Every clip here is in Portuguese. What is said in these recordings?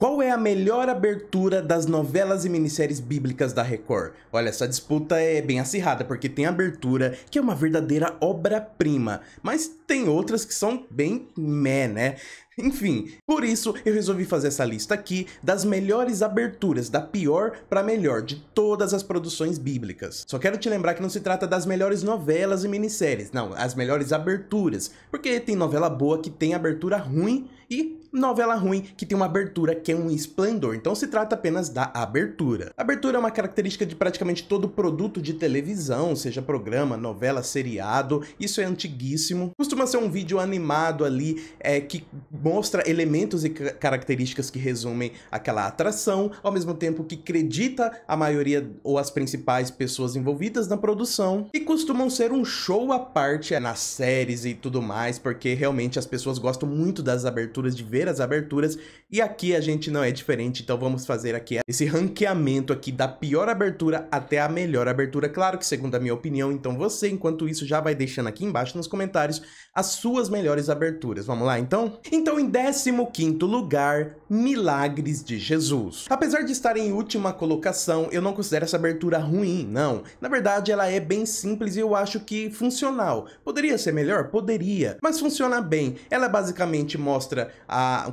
Qual é a melhor abertura das novelas e minisséries bíblicas da Record? Olha, essa disputa é bem acirrada, porque tem a abertura que é uma verdadeira obra-prima, mas tem outras que são bem meh, né? Enfim, por isso eu resolvi fazer essa lista aqui das melhores aberturas, da pior para melhor, de todas as produções bíblicas. Só quero te lembrar que não se trata das melhores novelas e minisséries, não, as melhores aberturas, porque tem novela boa que tem abertura ruim e novela ruim que tem uma abertura que é um esplendor, então se trata apenas da abertura. A abertura é uma característica de praticamente todo produto de televisão, seja programa, novela, seriado, isso é antiguíssimo. Costuma ser um vídeo animado ali, que mostra elementos e características que resumem aquela atração, ao mesmo tempo que acredita a maioria ou as principais pessoas envolvidas na produção, e costumam ser um show à parte nas séries e tudo mais, porque realmente as pessoas gostam muito das aberturas, de ver as aberturas, e aqui a gente não é diferente, então vamos fazer aqui esse ranqueamento aqui da pior abertura até a melhor abertura, claro que segundo a minha opinião, então você, enquanto isso, já vai deixando aqui embaixo nos comentários as suas melhores aberturas. Vamos lá, então? Então, em 15º lugar, Milagres de Jesus. Apesar de estar em última colocação, eu não considero essa abertura ruim, não. Na verdade, ela é bem simples e eu acho que funcional. Poderia ser melhor? Poderia, mas funciona bem. Ela basicamente mostra,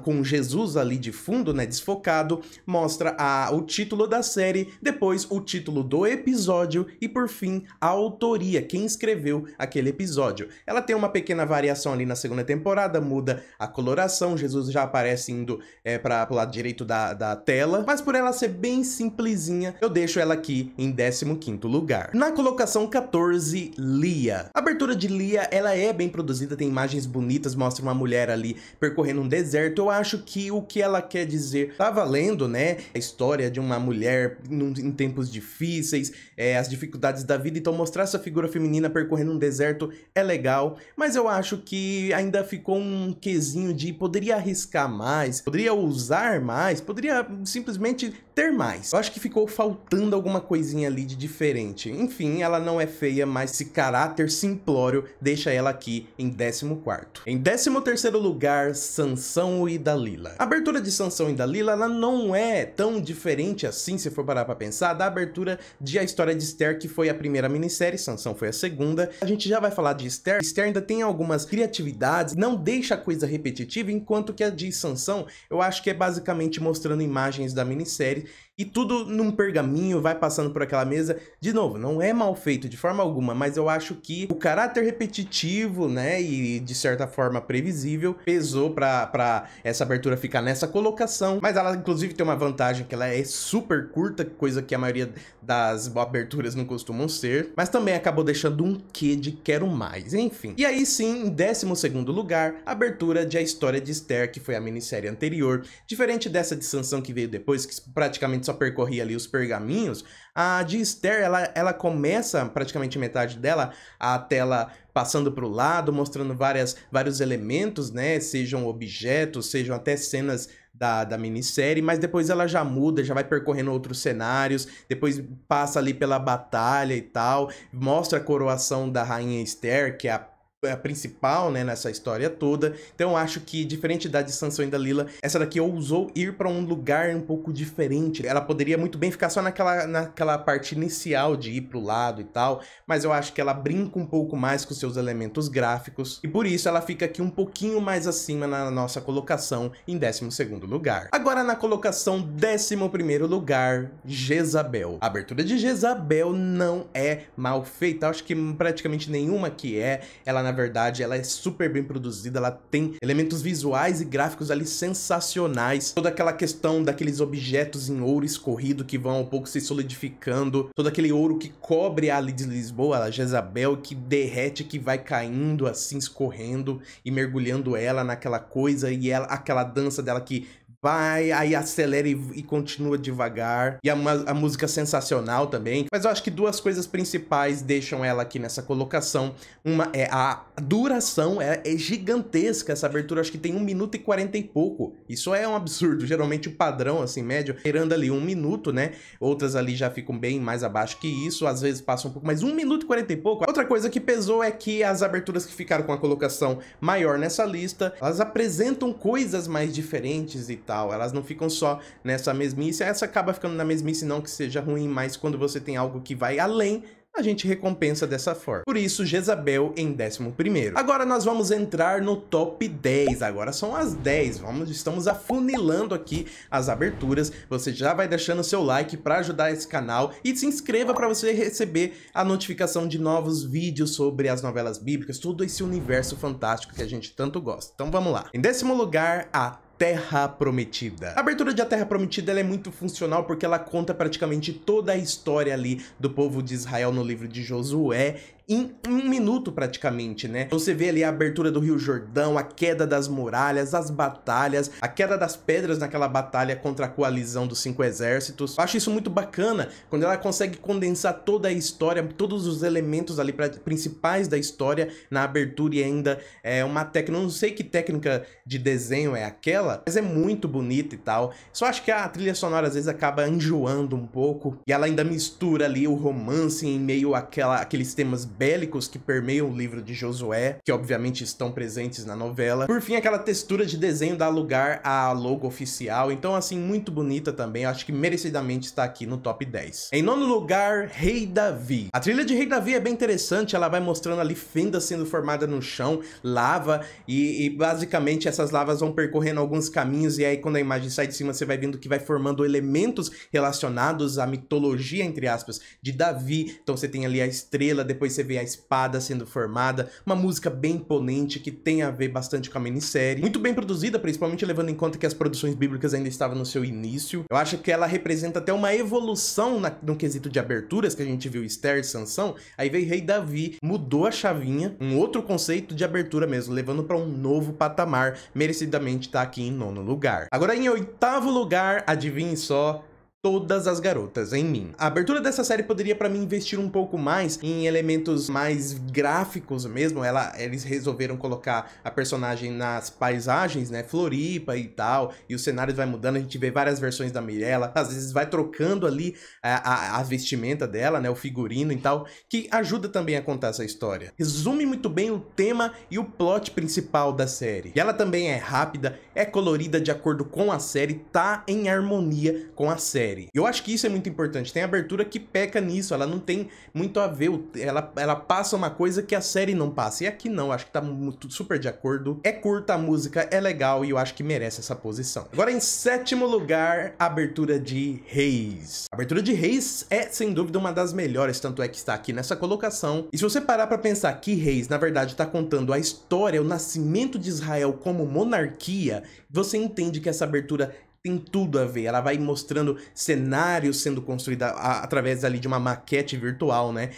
com Jesus ali de fundo, né, desfocado, mostra o título da série, depois o título do episódio e, por fim, a autoria, quem escreveu aquele episódio. Ela tem uma pequena variação ali na segunda temporada, muda a coloração, Jesus já aparece indo para o lado direito da tela, mas por ela ser bem simplesinha, eu deixo ela aqui em 15º lugar. Na colocação 14, Lia. A abertura de Lia, ela é bem produzida, tem imagens bonitas, mostra uma mulher ali percorrendo um deserto. Eu acho que o que ela quer dizer tá valendo, né? A história de uma mulher em tempos difíceis, as dificuldades da vida, então mostrar essa figura feminina percorrendo um deserto é legal, mas eu acho que ainda ficou um quesinho de poderia arriscar mais, poderia usar mais, poderia simplesmente ter mais. Eu acho que ficou faltando alguma coisinha ali de diferente. Enfim, ela não é feia, mas esse caráter simplório deixa ela aqui em 14º. Em 13º lugar, Sansão e Dalila. A abertura de Sansão e Dalila, ela não é tão diferente assim, se for parar pra pensar, da abertura de A História de Esther, que foi a primeira minissérie, Sansão foi a segunda. A gente já vai falar de Esther. Esther ainda tem algumas criatividades, não deixa a coisa repetitiva, enquanto que a de Sansão, eu acho que é basicamente mostrando imagens da minissérie e tudo num pergaminho, vai passando por aquela mesa. De novo, não é mal feito de forma alguma, mas eu acho que o caráter repetitivo, né, e de certa forma previsível, pesou pra essa abertura ficar nessa colocação. Mas ela, inclusive, tem uma vantagem, que ela é super curta, coisa que a maioria das aberturas não costumam ser. Mas também acabou deixando um quê de quero mais, enfim. E aí sim, em 12º lugar, a abertura de A História de Esther, que foi a minissérie anterior. Diferente dessa de Sansão que veio depois, que praticamente só percorria ali os pergaminhos, a de Esther, ela começa, praticamente metade dela, a tela passando para o lado, mostrando vários elementos, né, sejam objetos, sejam até cenas da minissérie, mas depois ela já muda, já vai percorrendo outros cenários, depois passa ali pela batalha e tal, mostra a coroação da rainha Esther, que é a principal, né, nessa história toda. Então eu acho que, diferente da de Sansão e Dalila, essa daqui ousou ir para um lugar um pouco diferente. Ela poderia muito bem ficar só naquela parte inicial de ir pro lado e tal, mas eu acho que ela brinca um pouco mais com seus elementos gráficos, e por isso ela fica aqui um pouquinho mais acima na nossa colocação, em 12º lugar. Agora na colocação 11º lugar, Jezabel. A abertura de Jezabel não é mal feita, acho que praticamente nenhuma que é. Ela, na verdade, ela é super bem produzida, ela tem elementos visuais e gráficos ali sensacionais. Toda aquela questão daqueles objetos em ouro escorrido que vão ao pouco se solidificando, todo aquele ouro que cobre ali de Lisboa, a Jezabel, que derrete, que vai caindo assim, escorrendo e mergulhando ela naquela coisa, e ela, aquela dança dela que vai, aí acelera e continua devagar. E a música sensacional também. Mas eu acho que duas coisas principais deixam ela aqui nessa colocação. Uma é a duração, é gigantesca. Essa abertura acho que tem 1 minuto e 40 e pouco. Isso é um absurdo. Geralmente o padrão, assim, médio, beirando ali 1 minuto, né? Outras ali já ficam bem mais abaixo que isso. Às vezes passa um pouco, mas 1 minuto e 40 e pouco. Outra coisa que pesou é que as aberturas que ficaram com a colocação maior nessa lista, elas apresentam coisas mais diferentes e tal. tal. Elas não ficam só nessa mesmice, essa acaba ficando na mesmice, não que seja ruim, mas quando você tem algo que vai além, a gente recompensa dessa forma. Por isso, Jezabel em 11º. Agora nós vamos entrar no top 10. Agora são as 10. Estamos afunilando aqui as aberturas. Você já vai deixando seu like para ajudar esse canal e se inscreva para você receber a notificação de novos vídeos sobre as novelas bíblicas, todo esse universo fantástico que a gente tanto gosta. Então vamos lá. Em 10º lugar, a Terra Prometida. A abertura de A Terra Prometida ela é muito funcional porque ela conta praticamente toda a história ali do povo de Israel no livro de Josué em 1 minuto praticamente, né? Você vê ali a abertura do Rio Jordão, a queda das muralhas, as batalhas, a queda das pedras naquela batalha contra a coalizão dos 5 exércitos. Eu acho isso muito bacana, quando ela consegue condensar toda a história, todos os elementos ali principais da história na abertura e ainda é uma técnica, não sei que técnica de desenho é aquela, mas é muito bonita e tal. Só acho que a trilha sonora às vezes acaba enjoando um pouco e ela ainda mistura ali o romance em meio àqueles temas bélicos que permeiam o livro de Josué, que obviamente estão presentes na novela. Por fim, aquela textura de desenho dá lugar à logo oficial, então assim, muito bonita também, acho que merecidamente está aqui no top 10. Em 9º lugar, Rei Davi. A trilha de Rei Davi é bem interessante, ela vai mostrando ali fendas sendo formadas no chão, lava, e basicamente essas lavas vão percorrendo alguns caminhos, e aí quando a imagem sai de cima você vai vendo que vai formando elementos relacionados à mitologia, entre aspas, de Davi. Então você tem ali a estrela, depois você vê a espada sendo formada, uma música bem imponente que tem a ver bastante com a minissérie, muito bem produzida, principalmente levando em conta que as produções bíblicas ainda estavam no seu início. Eu acho que ela representa até uma evolução no quesito de aberturas, que a gente viu Esther e Sansão, aí veio Rei Davi, mudou a chavinha, um outro conceito de abertura mesmo, levando para um novo patamar, merecidamente tá aqui em 9º lugar. Agora em 8º lugar, adivinhe só, Todas as Garotas em Mim. A abertura dessa série poderia para mim investir um pouco mais em elementos mais gráficos mesmo. Eles resolveram colocar a personagem nas paisagens, né, Floripa e tal, e o cenário vai mudando, a gente vê várias versões da Mirella, às vezes vai trocando ali a vestimenta dela, né, o figurino e tal, que ajuda também a contar essa história. Resume muito bem o tema e o plot principal da série. E ela também é rápida, é colorida de acordo com a série, tá em harmonia com a série. Eu acho que isso é muito importante. Tem abertura que peca nisso, ela não tem muito a ver, ela passa uma coisa que a série não passa. E aqui não, acho que tá super de acordo. É curta, a música é legal e eu acho que merece essa posição. Agora em 7º lugar, a abertura de Reis. A abertura de Reis é sem dúvida uma das melhores, tanto é que está aqui nessa colocação. E se você parar pra pensar que Reis, na verdade, tá contando a história, o nascimento de Israel como monarquia, você entende que essa abertura tem tudo a ver. Ela vai mostrando cenários sendo construídos através ali de uma maquete virtual, né?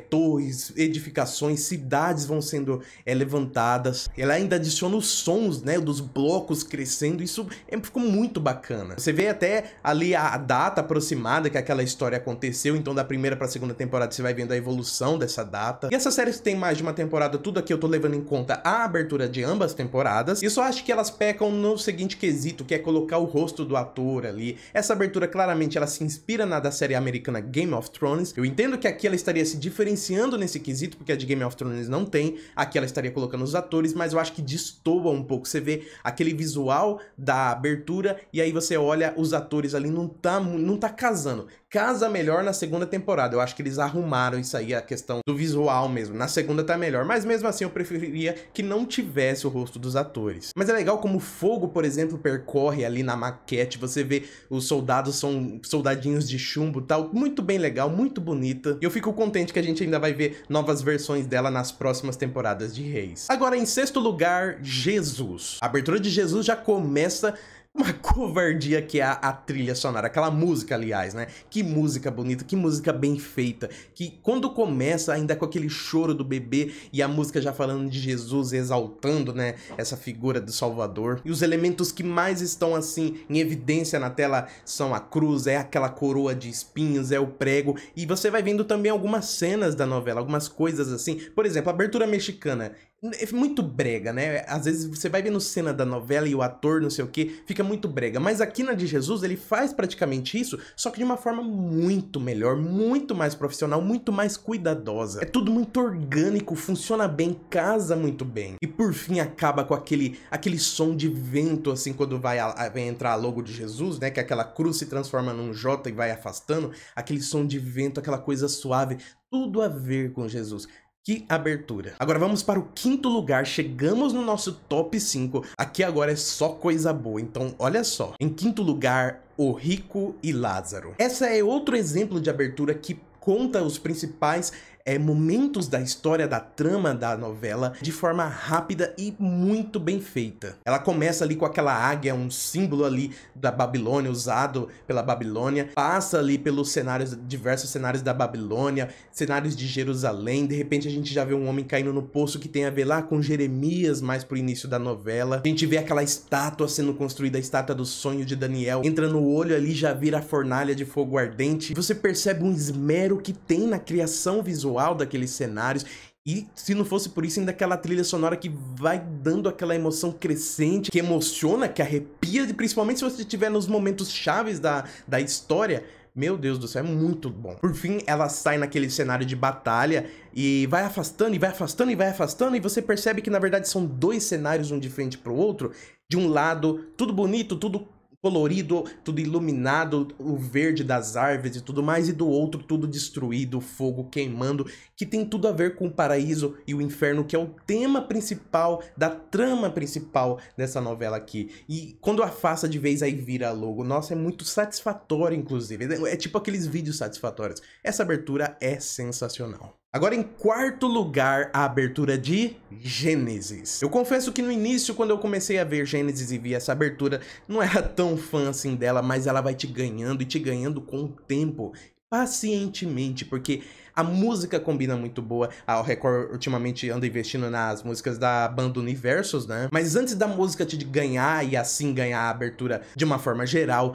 Torres, edificações, cidades vão sendo levantadas. Ela ainda adiciona os sons, né, dos blocos crescendo. Isso ficou muito bacana. Você vê até ali a data aproximada que aquela história aconteceu. Então da primeira para a segunda temporada você vai vendo a evolução dessa data. E essas séries que tem mais de uma temporada, tudo aqui eu tô levando em conta a abertura de ambas temporadas. E só acho que elas pecam no seguinte quesito, que é colocar o rosto do ator ali. Essa abertura claramente ela se inspira na da série americana Game of Thrones. Eu entendo que aqui ela estaria se diferenciando nesse quesito, porque a de Game of Thrones não tem. Aqui ela estaria colocando os atores, mas eu acho que destoa um pouco. Você vê aquele visual da abertura e aí você olha os atores ali, não tá casando. Casa melhor na segunda temporada. Eu acho que eles arrumaram isso aí, a questão do visual mesmo. Na segunda tá melhor, mas mesmo assim eu preferiria que não tivesse o rosto dos atores. Mas é legal como o fogo, por exemplo, percorre ali na maquete. Você vê os soldados são soldadinhos de chumbo e tal. Muito bem legal, muito bonita. E eu fico contente que a gente ainda vai ver novas versões dela nas próximas temporadas de Reis. Agora, em 6º lugar, Jesus. A abertura de Jesus já começa uma covardia que é a trilha sonora, aquela música, aliás, né? Que música bonita, que música bem feita, que quando começa ainda com aquele choro do bebê e a música já falando de Jesus, exaltando, né, essa figura do Salvador. E os elementos que mais estão, assim, em evidência na tela são a cruz, é aquela coroa de espinhos, é o prego, e você vai vendo também algumas cenas da novela, algumas coisas assim. Por exemplo, a abertura mexicana. é muito brega, né? Às vezes você vai vendo cena da novela e o ator, não sei o que, fica muito brega. Mas aqui na de Jesus, ele faz praticamente isso, só que de uma forma muito melhor, muito mais profissional, muito mais cuidadosa. É tudo muito orgânico, funciona bem, casa muito bem. E por fim acaba com aquele som de vento, assim, quando vai entrar a logo de Jesus, né? Que aquela cruz se transforma num J e vai afastando. Aquele som de vento, aquela coisa suave, tudo a ver com Jesus. Que abertura. Agora vamos para o quinto lugar, chegamos no nosso top 5. Aqui agora é só coisa boa, então olha só. Em quinto lugar, O Rico e Lázaro. Essa é outro exemplo de abertura que conta os principais momentos da história, da trama da novela, de forma rápida e muito bem feita. Ela começa ali com aquela águia, um símbolo ali da Babilônia, usado pela Babilônia, passa ali pelos cenários, diversos cenários da Babilônia, cenários de Jerusalém, de repente a gente já vê um homem caindo no poço que tem a ver lá com Jeremias, mais pro início da novela. A gente vê aquela estátua sendo construída, a estátua do sonho de Daniel, entra no olho ali, já vira a fornalha de fogo ardente. Você percebe um esmero que tem na criação visual daqueles cenários, e se não fosse por isso, ainda aquela trilha sonora que vai dando aquela emoção crescente, que emociona, que arrepia, principalmente se você estiver nos momentos chaves da história. Meu Deus do céu, é muito bom. Por fim, ela sai naquele cenário de batalha e vai afastando, e vai afastando, e vai afastando, e você percebe que na verdade são dois cenários, um de frente pro outro. De um lado, tudo bonito, tudo colorido, tudo iluminado, o verde das árvores e tudo mais, e do outro tudo destruído, fogo queimando, que tem tudo a ver com o paraíso e o inferno, que é o tema principal, da trama principal dessa novela aqui. E quando afasta de vez, aí vira logo. Nossa, é muito satisfatório, inclusive. É tipo aqueles vídeos satisfatórios. Essa abertura é sensacional. Agora, em quarto lugar, a abertura de Gênesis. Eu confesso que no início, quando eu comecei a ver Gênesis e vi essa abertura, não era tão fã assim dela, mas ela vai te ganhando e te ganhando com o tempo, pacientemente, porque a música combina muito boa. A Record ultimamente anda investindo nas músicas da banda Universos, né? Mas antes da música te ganhar e assim ganhar a abertura de uma forma geral,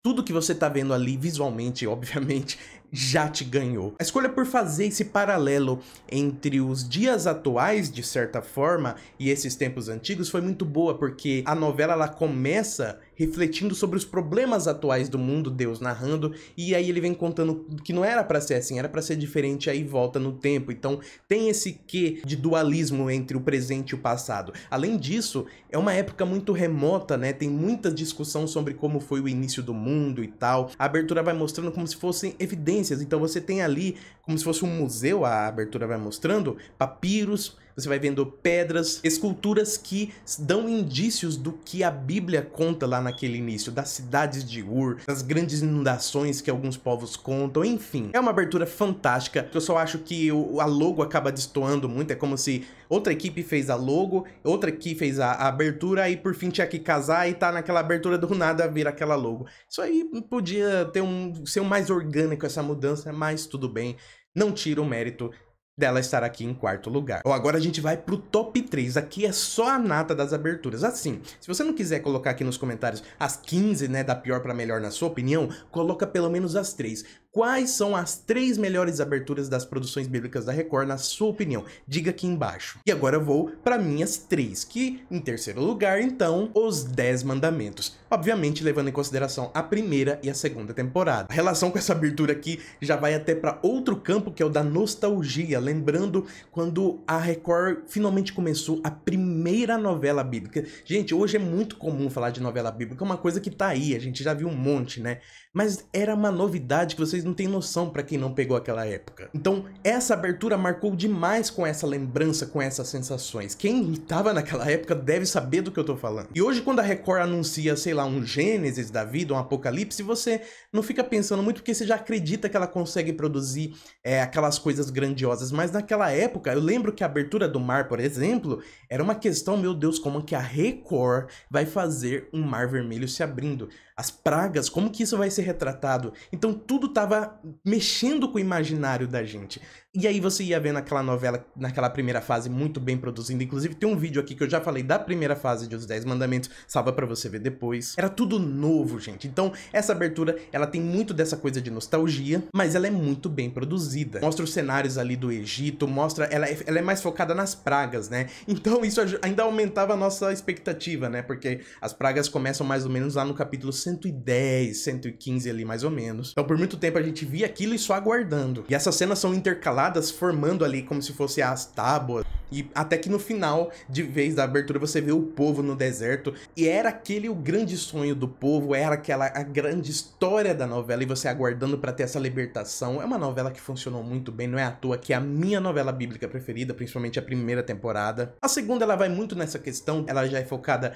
tudo que você tá vendo ali visualmente, obviamente, já te ganhou. A escolha por fazer esse paralelo entre os dias atuais, de certa forma, e esses tempos antigos foi muito boa, porque a novela ela começa refletindo sobre os problemas atuais do mundo, Deus narrando, e aí ele vem contando que não era pra ser assim, era pra ser diferente, aí volta no tempo. Então tem esse quê de dualismo entre o presente e o passado. Além disso, é uma época muito remota, né? Tem muita discussão sobre como foi o início do mundo e tal. A abertura vai mostrando como se fossem evidências. Então você tem ali, como se fosse um museu, a abertura vai mostrando papiros, você vai vendo pedras, esculturas que dão indícios do que a Bíblia conta lá naquele início, das cidades de Ur, das grandes inundações que alguns povos contam, enfim. É uma abertura fantástica, eu só acho que a logo acaba destoando muito, é como se outra equipe fez a logo, outra equipe fez a abertura, aí por fim tinha que casar e tá naquela abertura do nada vir aquela logo. Isso aí podia ter ser mais orgânico essa mudança, mas tudo bem, não tira o mérito dela estar aqui em quarto lugar. Agora a gente vai pro top 3, aqui é só a nata das aberturas. Assim, se você não quiser colocar aqui nos comentários as 15, né, da pior pra melhor na sua opinião, coloca pelo menos as 3. Quais são as 3 melhores aberturas das produções bíblicas da Record, na sua opinião? Diga aqui embaixo. E agora eu vou para minhas 3, que em terceiro lugar, então, os 10 Mandamentos. Obviamente, levando em consideração a primeira e a segunda temporada. A relação com essa abertura aqui já vai até para outro campo, que é o da nostalgia, lembrando quando a Record finalmente começou a primeira novela bíblica. Gente, hoje é muito comum falar de novela bíblica, é uma coisa que tá aí, a gente já viu um monte, né? Mas era uma novidade que vocês não têm noção para quem não pegou aquela época. Então, essa abertura marcou demais com essa lembrança, com essas sensações. Quem estava naquela época deve saber do que eu tô falando. E hoje, quando a Record anuncia, sei lá, um Gênesis da vida, um Apocalipse, você não fica pensando muito porque você já acredita que ela consegue produzir aquelas coisas grandiosas. Mas naquela época, eu lembro que a abertura do mar, por exemplo, era uma questão, meu Deus, como que a Record vai fazer um mar vermelho se abrindo? as pragas, como que isso vai ser retratado? Então tudo tava mexendo com o imaginário da gente. E aí você ia ver naquela novela, naquela primeira fase, muito bem produzida. Inclusive tem um vídeo aqui que eu já falei da primeira fase de Os 10 Mandamentos, salva pra você ver depois. Era tudo novo, gente. Então essa abertura, ela tem muito dessa coisa de nostalgia, mas ela é muito bem produzida. Mostra os cenários ali do Egito, mostra... Ela é mais focada nas pragas, né? Então isso ainda aumentava a nossa expectativa, né? Porque as pragas começam mais ou menos lá no capítulo 110, 115 ali, mais ou menos. Então por muito tempo a gente via aquilo e só aguardando. E essas cenas são intercaladas, formando ali como se fosse as tábuas. E até que no final, de vez da abertura, você vê o povo no deserto. E era aquele o grande sonho do povo, era aquela a grande história da novela, e você aguardando pra ter essa libertação. É uma novela que funcionou muito bem, não é à toa que é a minha novela bíblica preferida, principalmente a primeira temporada. A segunda, ela vai muito nessa questão, ela já é focada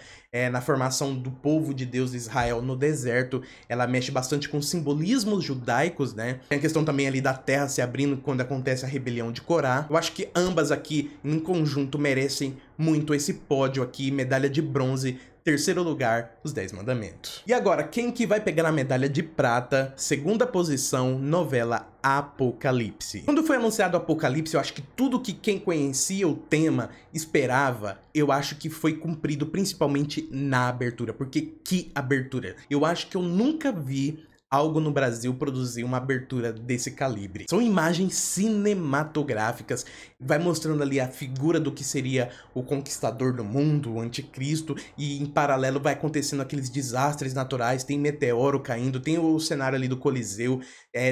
na formação do povo de Deus de Israel no deserto. Ela mexe bastante com simbolismos judaicos, né? Tem a questão também ali da terra se abrindo quando acontece a rebelião de Corá. Eu acho que ambas aqui, em conjunto, merecem muito esse pódio aqui, medalha de bronze. Terceiro lugar, Os 10 Mandamentos. E agora, quem que vai pegar a medalha de prata? Segunda posição, novela Apocalipse. Quando foi anunciado Apocalipse, eu acho que tudo que quem conhecia o tema esperava, eu acho que foi cumprido principalmente na abertura. Porque que abertura! Eu acho que eu nunca vi algo no Brasil produzir uma abertura desse calibre. São imagens cinematográficas, vai mostrando ali a figura do que seria o conquistador do mundo, o anticristo, e em paralelo vai acontecendo aqueles desastres naturais, tem meteoro caindo, tem o cenário ali do Coliseu,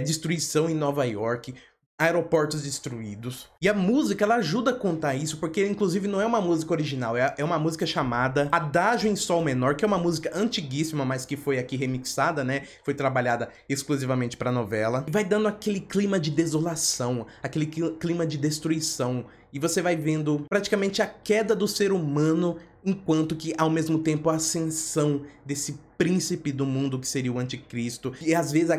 destruição em Nova York, aeroportos destruídos. E a música, ela ajuda a contar isso, porque inclusive não é uma música original, é uma música chamada Adágio em Sol Menor, que é uma música antiguíssima, mas que foi aqui remixada, né? Foi trabalhada exclusivamente pra novela. E vai dando aquele clima de desolação, aquele clima de destruição. E você vai vendo praticamente a queda do ser humano, enquanto que ao mesmo tempo a ascensão desse príncipe do mundo que seria o anticristo. E às vezes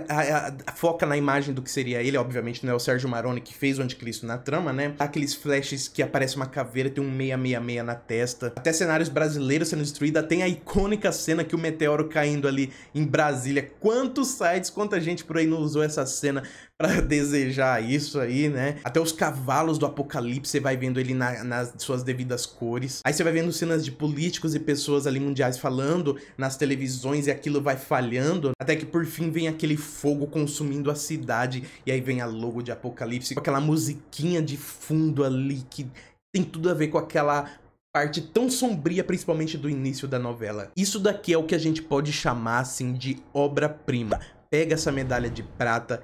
foca na imagem do que seria ele, obviamente não é o Sérgio Maroni que fez o anticristo na trama, né? Aqueles flashes que aparece uma caveira, tem um 666 na testa. Até cenários brasileiros sendo destruídos, tem a icônica cena que o meteoro caindo ali em Brasília. Quantos sites, quanta gente por aí não usou essa cena pra desejar isso aí, né? Até os cavalos do Apocalipse, você vai vendo ele nas suas devidas cores. Aí você vai vendo cenas de políticos e pessoas ali mundiais falando nas televisões, e aquilo vai falhando, até que por fim vem aquele fogo consumindo a cidade, e aí vem a logo de Apocalipse, com aquela musiquinha de fundo ali, que tem tudo a ver com aquela parte tão sombria, principalmente do início da novela. Isso daqui é o que a gente pode chamar, assim, de obra-prima. Pega essa medalha de prata,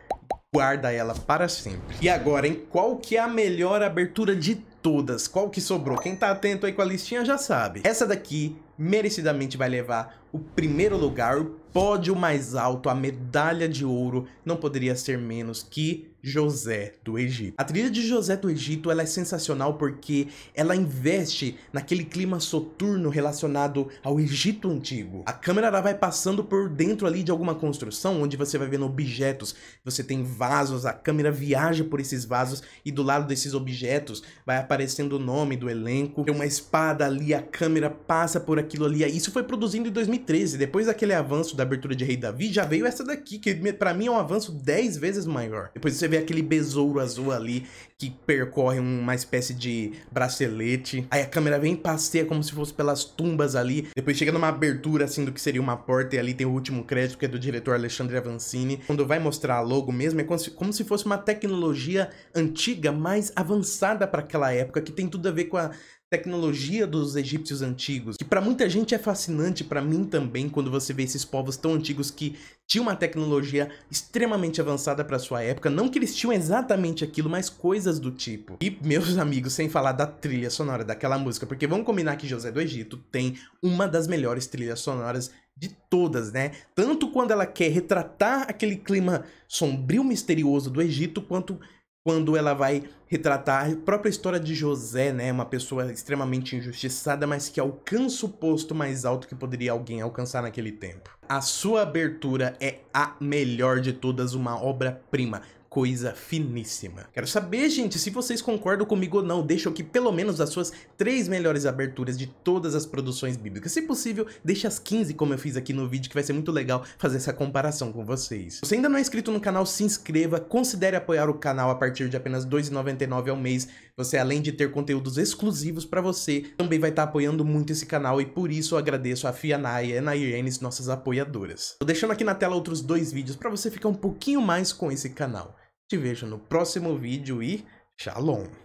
guarda ela para sempre. E agora, hein? Qual que é a melhor abertura de todas? Qual que sobrou? Quem tá atento aí com a listinha já sabe. Essa daqui merecidamente vai levar o primeiro lugar, o pódio mais alto, a medalha de ouro, não poderia ser menos que José do Egito. A trilha de José do Egito, ela é sensacional porque ela investe naquele clima soturno relacionado ao Egito antigo. A câmera, ela vai passando por dentro ali de alguma construção, onde você vai vendo objetos, você tem vasos, a câmera viaja por esses vasos e do lado desses objetos vai aparecendo o nome do elenco, tem uma espada ali, a câmera passa por aquilo ali. Isso foi produzido em 2013, depois daquele avanço da abertura de Rei Davi, já veio essa daqui, que pra mim é um avanço 10 vezes maior. Depois você vê aquele besouro azul ali, que percorre uma espécie de bracelete. Aí a câmera vem e passeia como se fosse pelas tumbas ali. Depois chega numa abertura, assim, do que seria uma porta, e ali tem o último crédito, que é do diretor Alexandre Avancini. Quando vai mostrar a logo mesmo, é como se fosse uma tecnologia antiga, mais avançada para aquela época, que tem tudo a ver com a tecnologia dos egípcios antigos, que pra muita gente é fascinante, pra mim também, quando você vê esses povos tão antigos que tinham uma tecnologia extremamente avançada pra sua época, não que eles tinham exatamente aquilo, mas coisas do tipo. E, meus amigos, sem falar da trilha sonora daquela música, porque vamos combinar que José do Egito tem uma das melhores trilhas sonoras de todas, né? Tanto quando ela quer retratar aquele clima sombrio, misterioso do Egito, quanto quando ela vai retratar a própria história de José, né? Uma pessoa extremamente injustiçada, mas que alcança o posto mais alto que poderia alguém alcançar naquele tempo. A sua abertura é a melhor de todas, uma obra-prima. coisa finíssima. Quero saber, gente, se vocês concordam comigo ou não. Deixa aqui pelo menos as suas 3 melhores aberturas de todas as produções bíblicas. Se possível, deixa as 15 como eu fiz aqui no vídeo, que vai ser muito legal fazer essa comparação com vocês. Se você ainda não é inscrito no canal, se inscreva, considere apoiar o canal a partir de apenas R$ 2,99 ao mês. Você, além de ter conteúdos exclusivos para você, também vai estar apoiando muito esse canal, e por isso eu agradeço a Fianai e a Nairnes, nossas apoiadoras. Tô deixando aqui na tela outros 2 vídeos para você ficar um pouquinho mais com esse canal. Te vejo no próximo vídeo e Shalom!